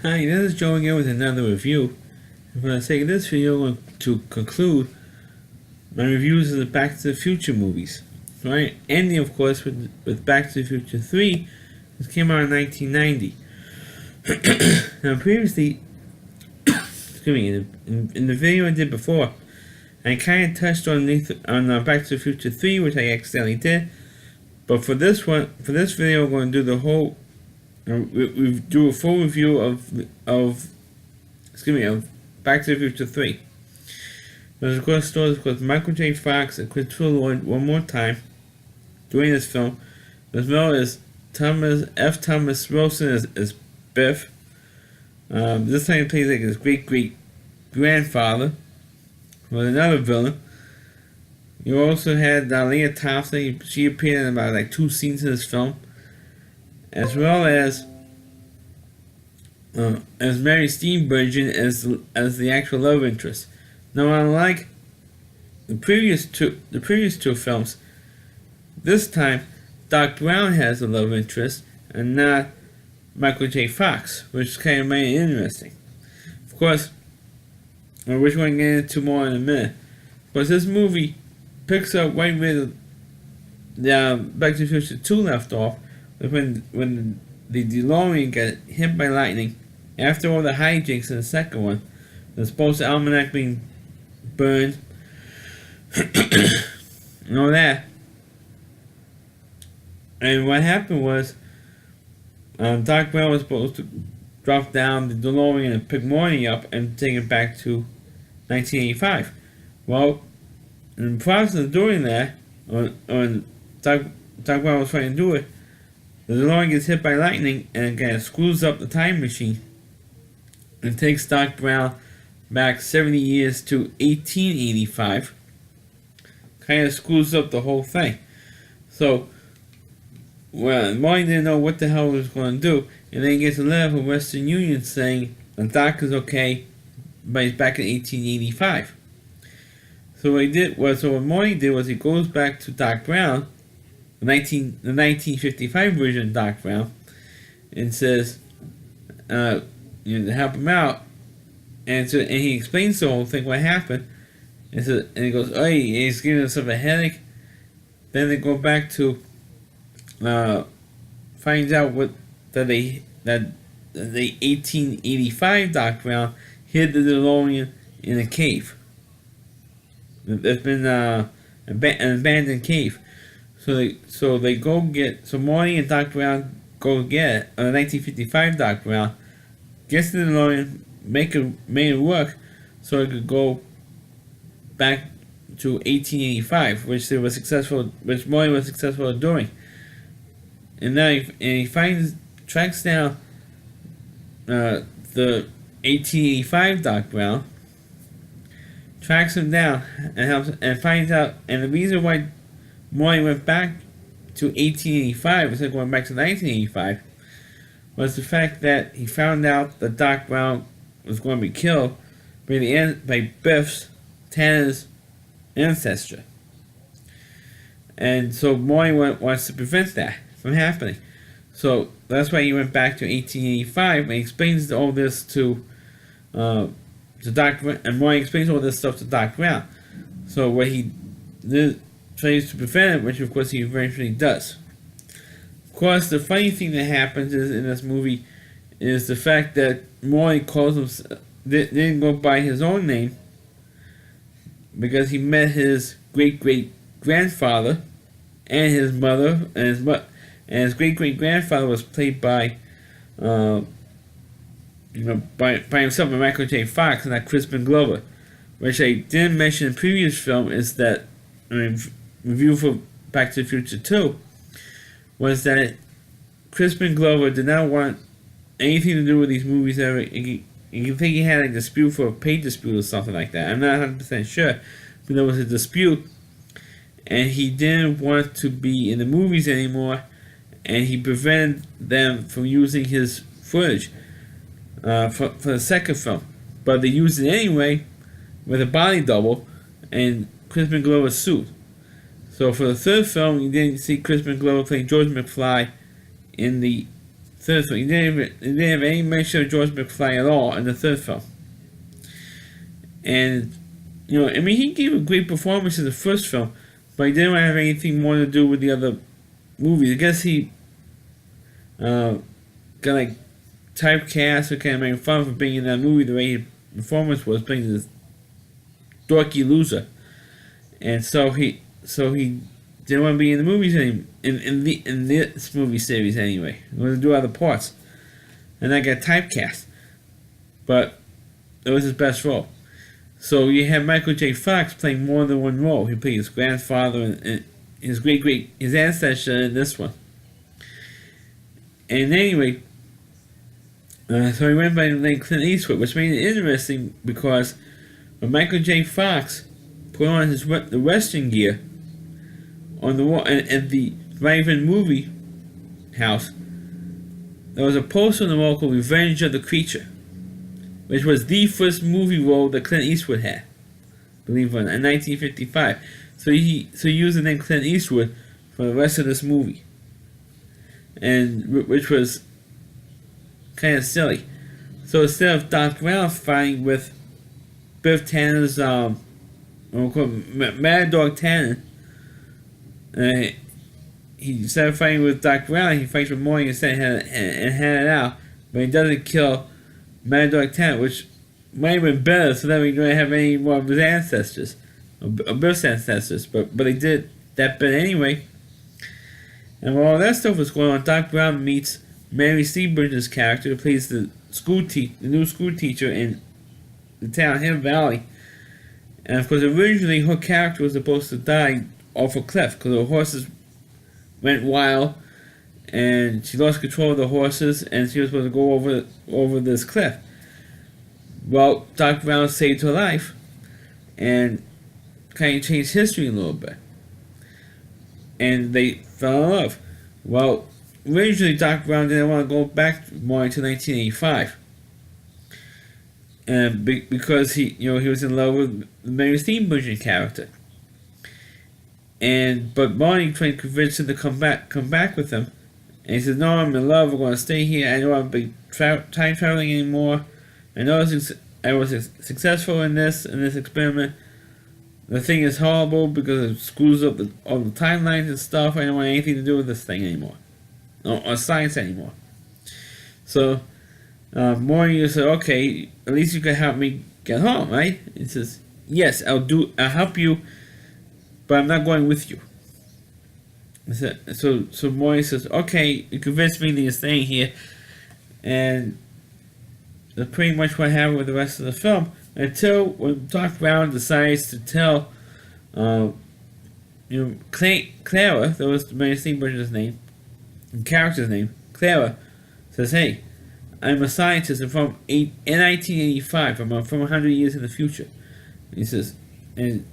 Hi, this is Joe again with another review. For the sake of this video, I'm going to conclude my reviews of the Back to the Future movies. Right, ending of course with Back to the Future 3, which came out in 1990. Now previously, excuse me, in the video I did before, I kind of touched on Back to the Future 3, which I accidentally did. But for this video, we're going to do the whole. We do a full review of Back to the Future 3. There's of course stars with Michael J. Fox and Christopher Lloyd one more time doing this film, as well as Thomas Wilson as Biff. This time he plays like his great grandfather with another villain. You also had Leah Thompson. She appeared in about like 2 scenes in this film, as well as Mary Steenburgen as the actual love interest. Now, unlike the previous two films, this time Doc Brown has a love interest and not Michael J. Fox, which is kind of made it interesting. Of course, which we're going to get into more in a minute. But this movie picks up right where the Back to the Future 2 left off, when the DeLorean got hit by lightning. After all the hijinks in the second one, the supposed almanac being burned, and all that. And what happened was, Doc Brown was supposed to drop down the DeLorean and pick Morty up and take it back to 1985. Well, in the process of doing that, when Doc Brown was trying to do it, the DeLorean gets hit by lightning and it kind of screws up the time machine and takes Doc Brown back 70 years to 1885. Kind of screws up the whole thing. So, well, Marty didn't know what the hell he was going to do, and then he gets a letter from Western Union saying the Doc is okay, but he's back in 1885. So what Marty did was he goes back to Doc Brown, the 1955 version of Doc Brown, and says, to help him out, and he explains the whole thing, what happened, and he goes, oh, he's giving himself a headache. Then they go back to finds out that the 1885 Doc Brown hid the DeLorean in a cave. There's been an abandoned cave. So they go get. So Marty and Doc Brown go get it. 1955 Doc Brown gets the DeLorean, made it work, so it could go back to 1885, which Marty was successful at doing. And now he tracks down the 1885 Doc Brown, tracks him down and finds out. And the reason why Marty went back to 1885 instead of going back to 1985 was the fact that he found out that Doc Brown was going to be killed by Biff's, Tanner's ancestor. And so Marty wants to prevent that from happening. So that's why he went back to 1885, and he explains all this to Doc Brown, and Marty explains all this stuff to Doc Brown. So what he tries to prevent it, which of course he eventually does. Of course, the funny thing that happens in this movie is the fact that Marty didn't go by his own name, because he met his great grandfather and his mother, and his great grandfather was played by by himself, by Michael J. Fox, and not Crispin Glover, which I didn't mention in the previous film. Is that review for Back to the Future 2 was that Crispin Glover did not want anything to do with these movies ever. You think he had a dispute for a pay dispute or something like that. I'm not 100% sure, but there was a dispute, and he didn't want to be in the movies anymore, and he prevented them from using his footage for the second film. But they used it anyway with a body double and Crispin Glover's suit. So for the third film, you didn't see Crispin Glover playing George McFly in the third film. He didn't have any mention of George McFly at all in the third film. And, I mean, he gave a great performance in the first film, but he didn't have anything more to do with the other movies. I guess he got like typecast or kind of made fun for being in that movie the way his performance was, playing this dorky loser. And so he didn't want to be in the movies anymore, in this movie series anyway. He wanted to do other parts. And I got typecast. But it was his best role. So you have Michael J. Fox playing more than one role. He played his grandfather and his ancestor in this one. And anyway, so he went by the name Clint Eastwood, which made it interesting because when Michael J. Fox put on the Western gear on the wall at the drive-in movie house, there was a poster on the wall called Revenge of the Creature, which was the first movie role that Clint Eastwood had, believe it or not, in 1955. So he used the name Clint Eastwood for the rest of this movie, and which was kind of silly. So instead of Doc Brown fighting with Biff Tanner's Mad Dog Tanner, he instead of fighting with Doc Brown, he fights with Morty instead and had it out, but he doesn't kill Mad Dog Tanner, which might have been better, so that we don't have any more of his ancestors, or Biff's ancestors, but they did that bit anyway. And while all that stuff was going on, Doc Brown meets Mary Steenburgen's character, who plays the new school teacher in the town Hill Valley. And of course, originally her character was supposed to die off a cliff because her horses went wild, and she lost control of the horses, and she was supposed to go over this cliff. Well, Doc Brown saved her life, and kind of changed history a little bit, and they fell in love. Well, originally Doc Brown didn't want to go back more into 1985, and because he was in love with the Mary Steenburgen character. But Marty tried to convince him to come back with him, and he said, "No, I'm in love. We're going to stay here. I don't want to be time traveling anymore. I know I was successful in this experiment. The thing is horrible because it screws up all the timelines and stuff. I don't want anything to do with this thing anymore, or science anymore." So Morty said, "Okay, at least you can help me get home, right?" He says, "Yes, I'll help you, but I'm not going with you." So Morty says, "Okay, you convinced me that you're staying here," and that's pretty much what happened with the rest of the film. Until when Doc Brown decides to tell, Clara, that was Mary Steenburgen's name, the character's name, Clara, says, "Hey, I'm a scientist. I'm from in 1985. I'm from 100 years in the future." And he says, and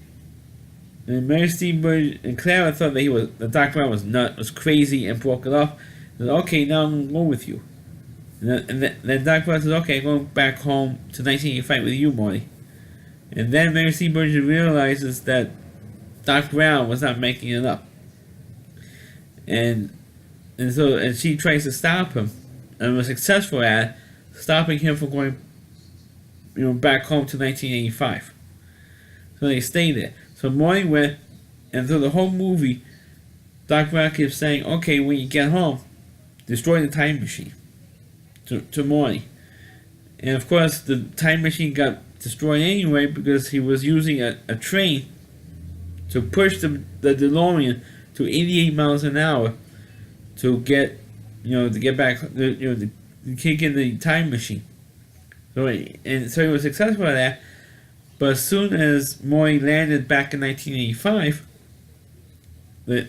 Mary Steenburgen and Clara thought that Doc Brown was crazy and broke it off. Said, "Okay, now I'm gonna go with you." And then Doc Brown says, "Okay, I'm going back home to 1985 with you, Morty." And then Mary Steenburgen realizes that Doc Brown was not making it up, and she tries to stop him, and was successful at stopping him from going, back home to 1985. So they stay there. So Morty went, and through the whole movie, Doc Brown keeps saying, "Okay, when you get home, destroy the time machine." To Morty. And of course, the time machine got destroyed anyway because he was using a train to push the DeLorean to 88 miles an hour to get back, to kick in the time machine. So he was successful at that. But as soon as Morty landed back in 1985,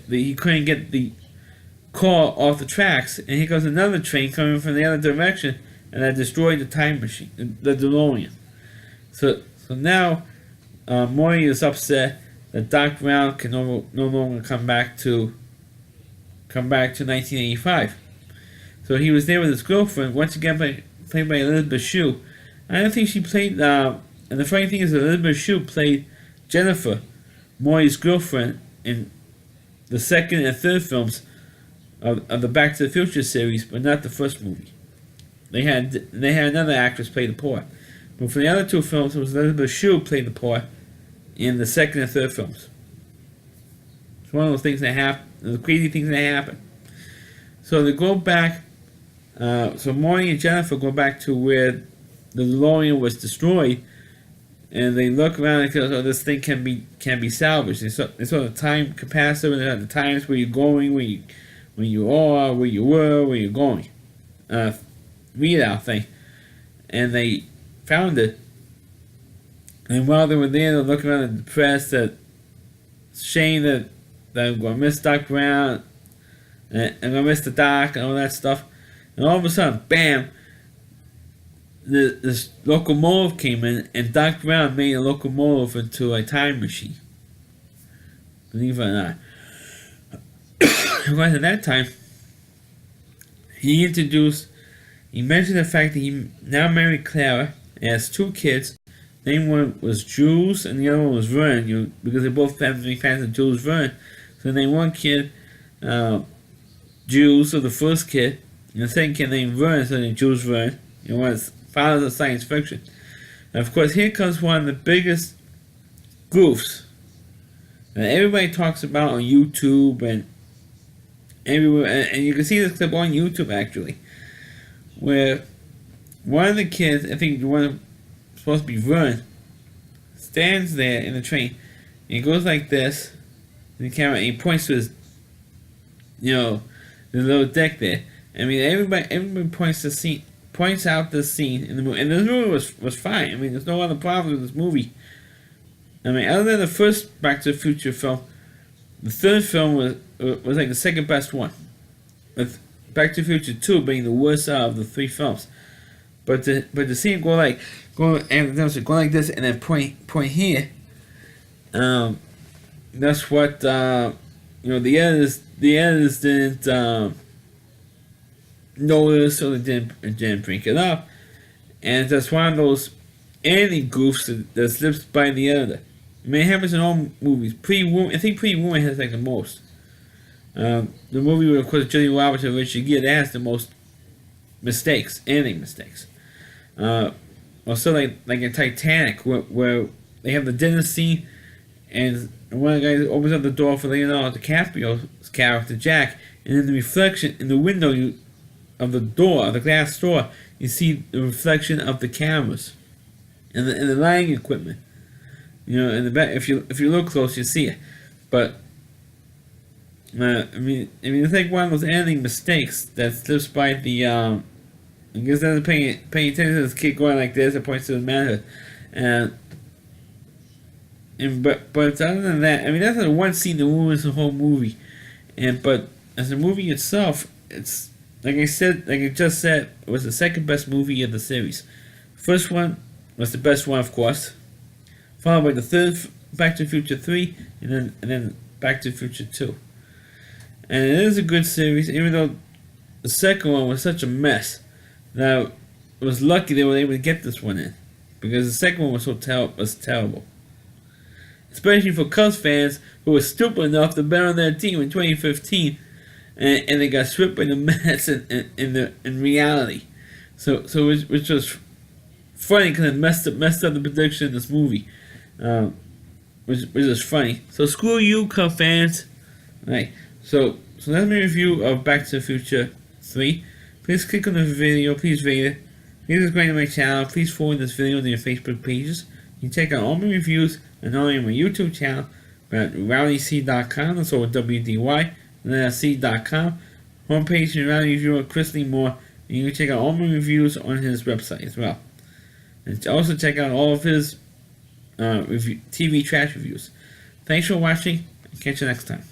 he couldn't get the car off the tracks, and here goes another train coming from the other direction, and that destroyed the time machine, the DeLorean. So now Morty is upset that Doc Brown can no longer come back to 1985. So he was there with his girlfriend, once again played by Elizabeth Shue. I don't think she played. And the funny thing is that Elizabeth Shue played Jennifer, Morty's girlfriend, in the second and third films of the Back to the Future series, but not the first movie. They had another actress play the part. But for the other two films, it was Elizabeth Shue played the part in the second and third films. It's one of those things that happen, the crazy things that happen. So they go back. So Marty and Jennifer go back to where the DeLorean was destroyed, and they look around and go, "Oh, this thing can be salvaged." They saw the time capacitor, and the times where you're going, where you are, where you were, where you're going. Readout thing, and they found it. And while they were there, they're looking around and depressed that shame that I'm going to miss Doc Brown, and I'm going to miss the Doc and all that stuff. And all of a sudden, bam! This locomotive came in, and Doc Brown made a locomotive into a time machine. Believe it or not. Right at that time, he mentioned the fact that he now married Clara and has two kids. Name one was Jules and the other one was Vern, because they both family fans of Jules Verne. So they named one kid Jules, so the first kid, and the second kid named Vern, so named Jules Verne. Was fathers of science fiction. And of course, here comes one of the biggest goofs that everybody talks about on YouTube and everywhere, and you can see this clip on YouTube actually, where one of the kids, I think the one supposed to be Vern, stands there in the train, and he goes like this in the camera, and he points to his, the little deck there. I mean, everybody points out this scene in the movie, and this movie was fine. I mean, there's no other problem with this movie. I mean, other than the first Back to the Future film, the third film was like the second best one, with Back to the Future 2 being the worst out of the three films. But to see him go like this and then point here, that's what the editors didn't notice, or they didn't bring it up, and that's one of those editing goofs that slips by the editor. I mean, it happens in all movies. I think Pretty Woman has like the most. The movie with, of course, Julia Roberts and Richard Gere, that has the most mistakes, editing mistakes. Also, like in Titanic, where they have the dinner scene, and one of the guys opens up the door for Leonardo DiCaprio's character Jack, and in the reflection in the window of the door, of the glass door, you see the reflection of the cameras and the lighting equipment. In the back, if you look close, you see it. But I mean, it's like one of those editing mistakes that slips by the I guess they're paying attention to this kid going like this and points to his manhood, but other than that, I mean, that's the one scene that ruins the whole movie. But as a movie itself, it's like I just said, it was the second best movie of the series. First one was the best one, of course, followed by the third Back to the Future 3, and then Back to the Future 2. And it is a good series, even though the second one was such a mess. Now, it was lucky they were able to get this one in, because the second one was terrible. Especially for Cubs fans who were stupid enough to bet on their team in 2015, and they got swept by the Mets in reality. So which was funny because it messed up the prediction in this movie, which is funny. So screw you, Cubs fans. Right. So that's my review of Back to the Future 3. Please click on the video. Please rate it. Please subscribe to my channel. Please forward this video to your Facebook pages. You can check out all my reviews and only on my YouTube channel at rowdyc.com. That's over WDY. And then at C.com. Homepage and Rowdy reviewer Chris Lee Moore. And you can check out all my reviews on his website as well. And also check out all of his TV trash reviews. Thanks for watching. And catch you next time.